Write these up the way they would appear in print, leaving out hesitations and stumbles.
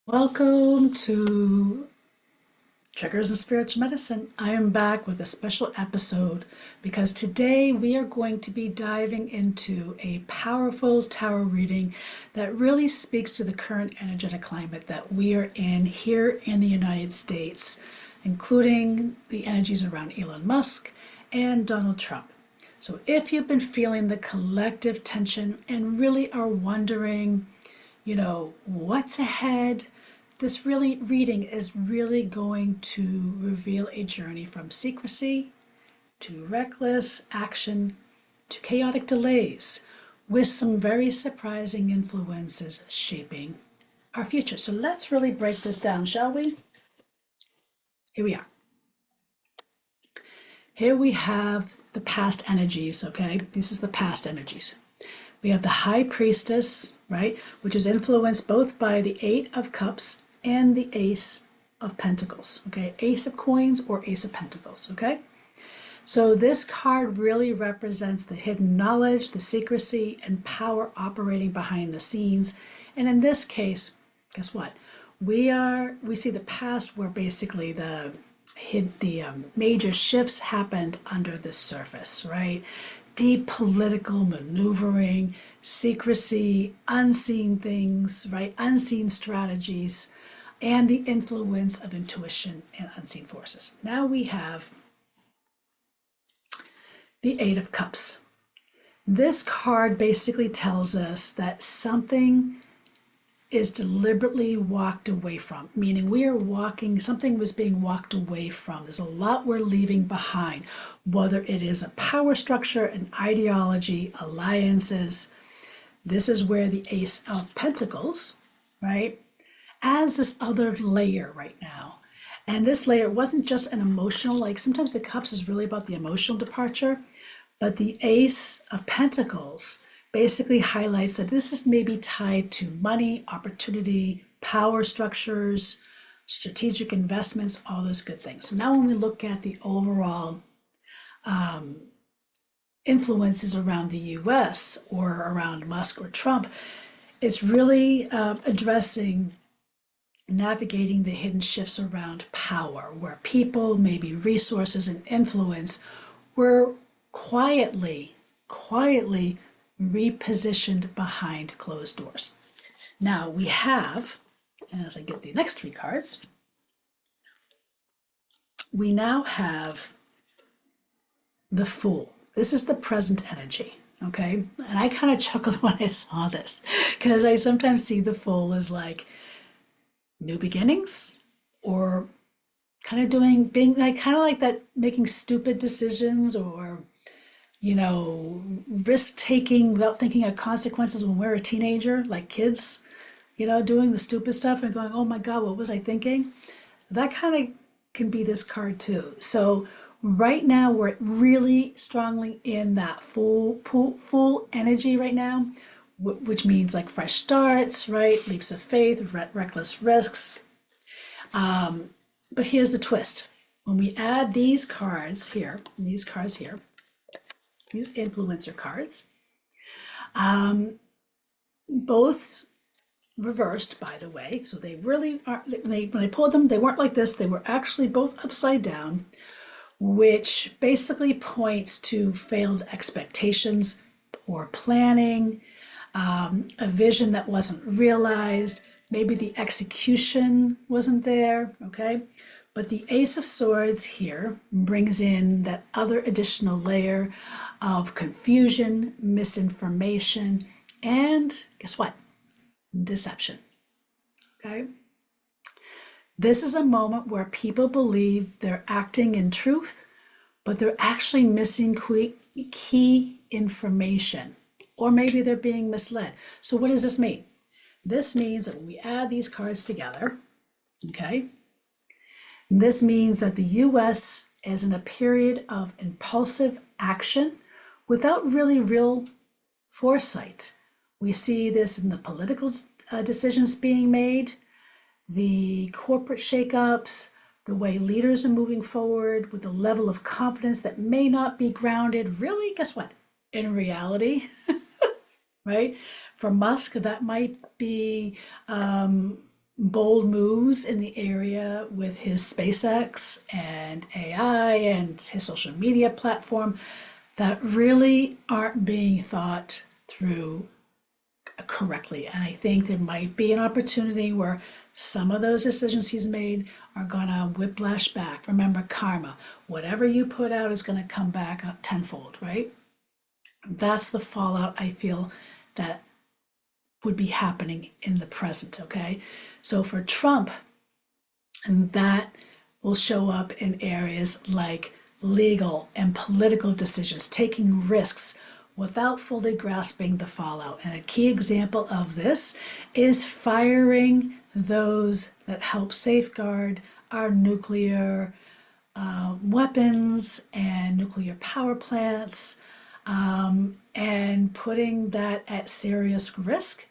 Welcome to Triggers and Spiritual Medicine. I am back with a special episode because today we are going to be diving into a powerful tarot reading that really speaks to the current energetic climate that we are in here in the United States, including the energies around Elon Musk and Donald Trump. So if you've been feeling the collective tension and really are wondering, what's ahead, this reading is really going to reveal a journey from secrecy to reckless action to chaotic delays with some very surprising influences shaping our future. So let's really break this down, shall we? Here we are. Here we have the past energies, okay? This is the past energies. We have the High Priestess, right, which is influenced both by the Eight of Cups and the Ace of Pentacles, okay? Ace of Coins or Ace of Pentacles, okay? So this card really represents the hidden knowledge, the secrecy, and power operating behind the scenes. And in this case, guess what? We see the past where basically the major shifts happened under the surface, right? Deep political maneuvering, secrecy, unseen things, right? Unseen strategies, and the influence of intuition and unseen forces. Now we have the Eight of Cups. This card basically tells us that something is deliberately walked away from, meaning something was being walked away from. There's a lot we're leaving behind, whether it is a power structure, an ideology, alliances. This is where the Ace of Pentacles, right, adds this other layer right now. And this layer wasn't just an emotional, like sometimes the cups is really about the emotional departure, but the Ace of Pentacles basically highlights that this is maybe tied to money, opportunity, power structures, strategic investments, all those good things. So now when we look at the overall influences around the US or around Musk or Trump, it's really addressing navigating the hidden shifts around power, where people, maybe resources and influence were quietly repositioned behind closed doors. Now we have, and as I get the next three cards, we now have the Fool. This is the present energy, okay? And I kind of chuckled when I saw this because I sometimes see the Fool as like new beginnings or kind of being like that, making stupid decisions or risk taking without thinking of consequences when we're a teenager, like kids, doing the stupid stuff and going, oh my God, what was I thinking? That kind of can be this card too. So right now we're really strongly in that full energy right now, which means like fresh starts, right? Leaps of faith, reckless risks. But here's the twist. When we add these cards here, these influencer cards, both reversed, by the way. So they really are, when I pulled them, they weren't like this. They were actually both upside down, which basically points to failed expectations, poor planning, a vision that wasn't realized. Maybe the execution wasn't there, okay? But the Ace of Swords here brings in that other additional layer of confusion, misinformation, and guess what? Deception, okay? This is a moment where people believe they're acting in truth, but they're actually missing key information, or maybe they're being misled. So what does this mean? This means that when we add these cards together, okay, this means that the US is in a period of impulsive action without really real foresight. We see this in the political decisions being made, the corporate shakeups, the way leaders are moving forward with a level of confidence that may not be grounded, really, guess what? In reality, right? For Musk, that might be bold moves in the area with his SpaceX and AI and his social media platform that really aren't being thought through correctly. And I think there might be an opportunity where some of those decisions he's made are going to whiplash back. Remember, karma. Whatever you put out is going to come back tenfold, right? That's the fallout I feel that would be happening in the present, okay? So for Trump, and that will show up in areas like legal and political decisions, taking risks without fully grasping the fallout. And a key example of this is firing those that help safeguard our nuclear weapons and nuclear power plants, and putting that at serious risk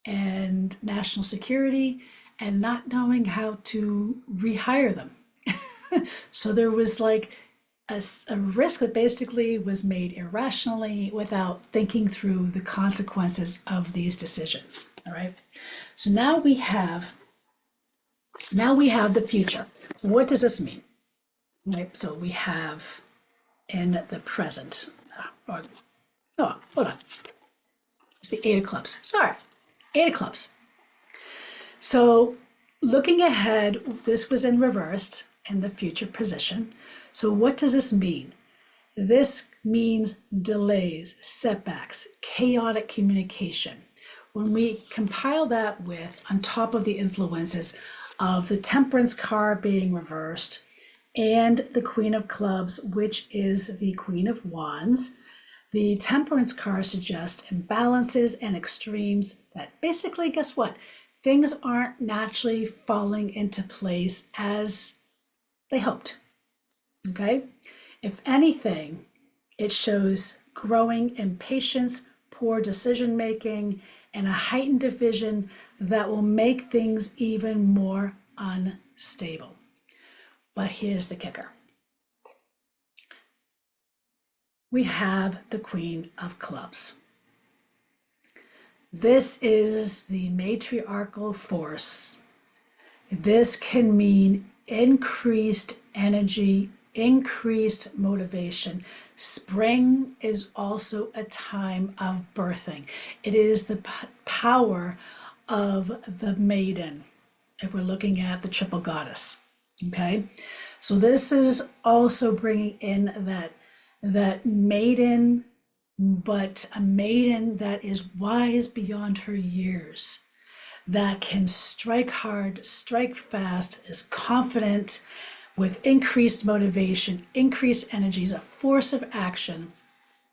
and national security, and not knowing how to rehire them. So there was like a risk that basically was made irrationally without thinking through the consequences of these decisions. All right. So now we have the future. What does this mean? Right. So we have in the present. Oh, hold on. It's the Eight of Clubs. Sorry. Eight of Clubs. So looking ahead, this was in reversed in the future position. So what does this mean? This means delays, setbacks, chaotic communication. When we compile that with, on top of the influences of the Temperance card being reversed and the Queen of Clubs, which is the Queen of Wands, the Temperance card suggests imbalances and extremes that basically, guess what? Things aren't naturally falling into place as they hoped. Okay? If anything, it shows growing impatience, poor decision making, and a heightened division that will make things even more unstable. But here's the kicker. We have the Queen of Clubs. This is the matriarchal force. This can mean increased energy, increased motivation. Spring is also a time of birthing. It is the power of the maiden, if we're looking at the triple goddess. Okay, so this is also bringing in that maiden, but a maiden that is wise beyond her years, that can strike hard, strike fast, is confident, with increased motivation, increased energies, a force of action,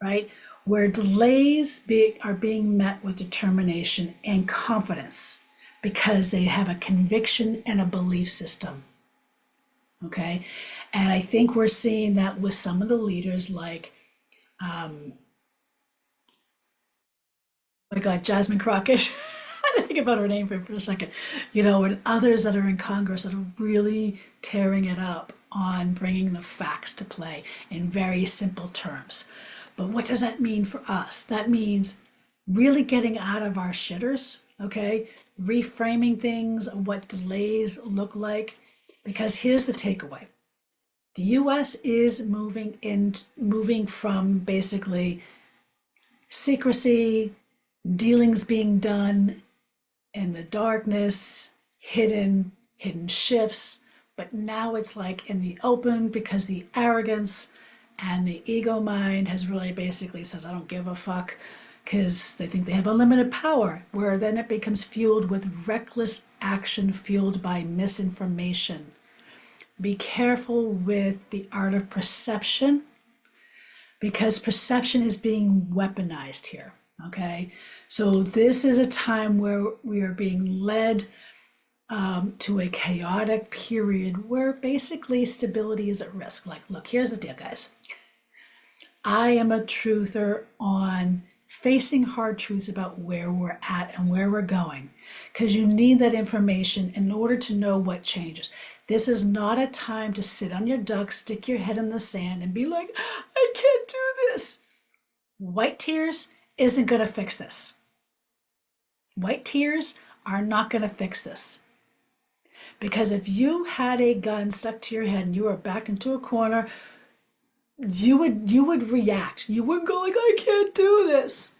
right? Where delays are being met with determination and confidence because they have a conviction and a belief system. Okay. And I think we're seeing that with some of the leaders like, oh my God, Jasmine Crockett. I had to think about her name for a second. And others that are in Congress that are really tearing it up on bringing the facts to play in very simple terms. But what does that mean for us? That means really getting out of our shitters, okay? Reframing things, what delays look like. Because here's the takeaway. The US is moving from basically secrecy, dealings being done in the darkness, hidden shifts, but now it's like in the open because the arrogance and the ego mind has really basically says, I don't give a fuck, because they think they have unlimited power, where then it becomes fueled with reckless action fueled by misinformation. Be careful with the art of perception, because perception is being weaponized here. Okay, so this is a time where we are being led to a chaotic period where basically stability is at risk. Like, look, here's the deal, guys. I am a truther on facing hard truths about where we're at and where we're going, because you need that information in order to know what changes. This is not a time to sit on your ducks, stick your head in the sand, and be like, I can't do this. White tears isn't going to fix this. White tears are not going to fix this. Because if you had a gun stuck to your head and you were backed into a corner, you would react. You would go like, I can't do this.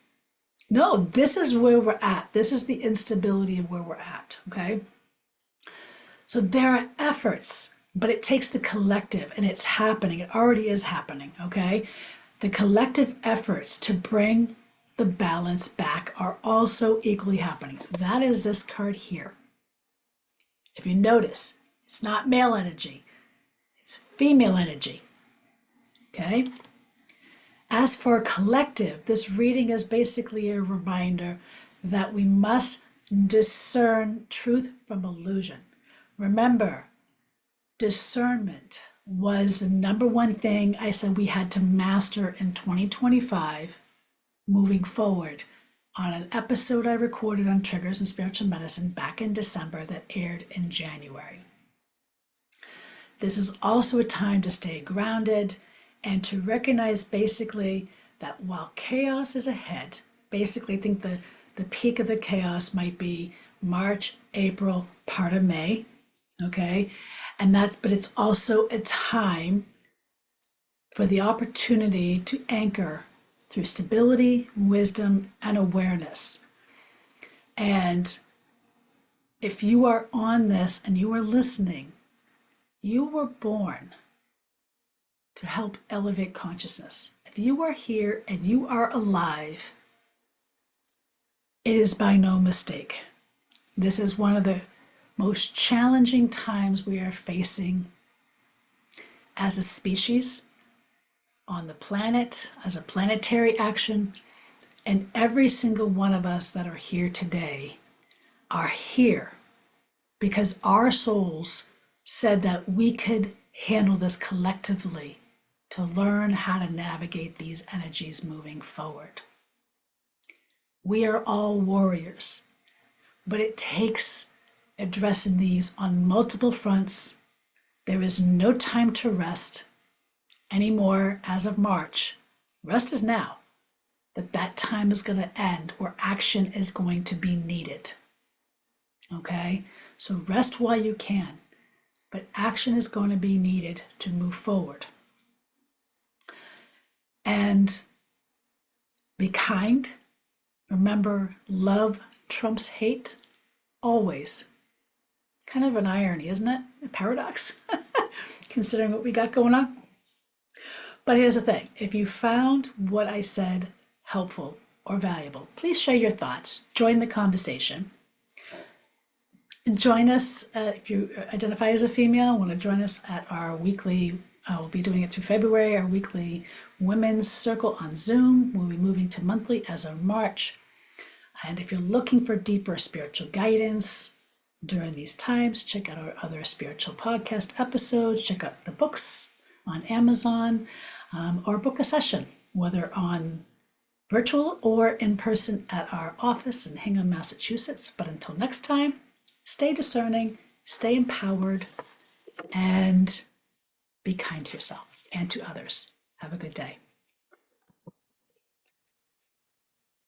No, this is where we're at. This is the instability of where we're at, okay? So there are efforts, but it takes the collective, and it's happening. It already is happening, okay? The collective efforts to bring the balance back are also equally happening. That is this card here. If you notice, it's not male energy, it's female energy, okay? As for collective, this reading is basically a reminder that we must discern truth from illusion. Remember, discernment was the number one thing I said we had to master in 2025 moving forward on an episode I recorded on triggers and spiritual medicine back in December that aired in January. This is also a time to stay grounded and to recognize basically that while chaos is ahead, basically think the peak of the chaos might be March, April, part of May, okay? But it's also a time for the opportunity to anchor through stability, wisdom, and awareness. And if you are on this and you are listening, you were born to help elevate consciousness. If you are here and you are alive, it is by no mistake. This is one of the most challenging times we are facing as a species, on the planet, as a planetary action, and every single one of us that are here today are here because our souls said that we could handle this collectively to learn how to navigate these energies moving forward. We are all warriors, but it takes addressing these on multiple fronts. There is no time to rest anymore as of March. Rest is now, but that time is going to end where action is going to be needed. Okay? So rest while you can, but action is going to be needed to move forward. And be kind. Remember, love trumps hate, always. Kind of an irony, isn't it? A paradox, considering what we got going on. But here's the thing. If you found what I said helpful or valuable, please share your thoughts. Join the conversation. Join us, if you identify as a female, want to join us at our weekly, we'll be doing it through February, our weekly Women's Circle on Zoom. We'll be moving to monthly as of March. And if you're looking for deeper spiritual guidance during these times, check out our other spiritual podcast episodes, check out the books on Amazon, or book a session, whether on virtual or in person at our office in Hingham, Massachusetts. But until next time, stay discerning, stay empowered, and be kind to yourself and to others. Have a good day.